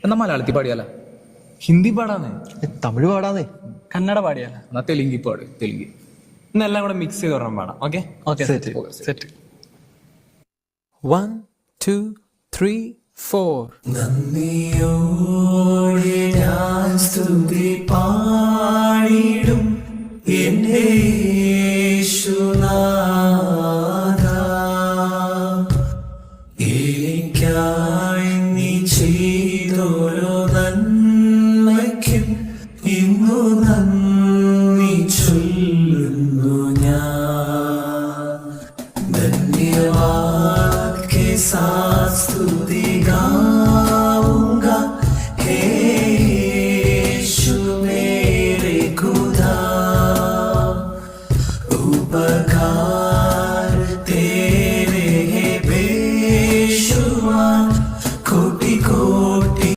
എന്നാ മലയാളത്തിൽ പാടിയാല? ഹിന്ദി പാടാന്നേ, തമിഴ് പാടാന്നേ, കന്നഡ പാടിയാല. എന്നാ തെലുങ്കി പാട്, തെലുങ്കി. ഇന്നെല്ലാം കൂടെ മിക്സ് ചെയ്ത് ഒരെണ്ണം പാടാം. Okay okay set. സെറ്റ്. 1 2 3 4. നന്ദിയോടെ ഞാൻ സ്തുതി പാടിടും എന്റെ യേശുനാഥാ. എനിക്കായി നീ ചെയ്തൊരു നന്മയ്ക്കും ഇന്നു നന്ദി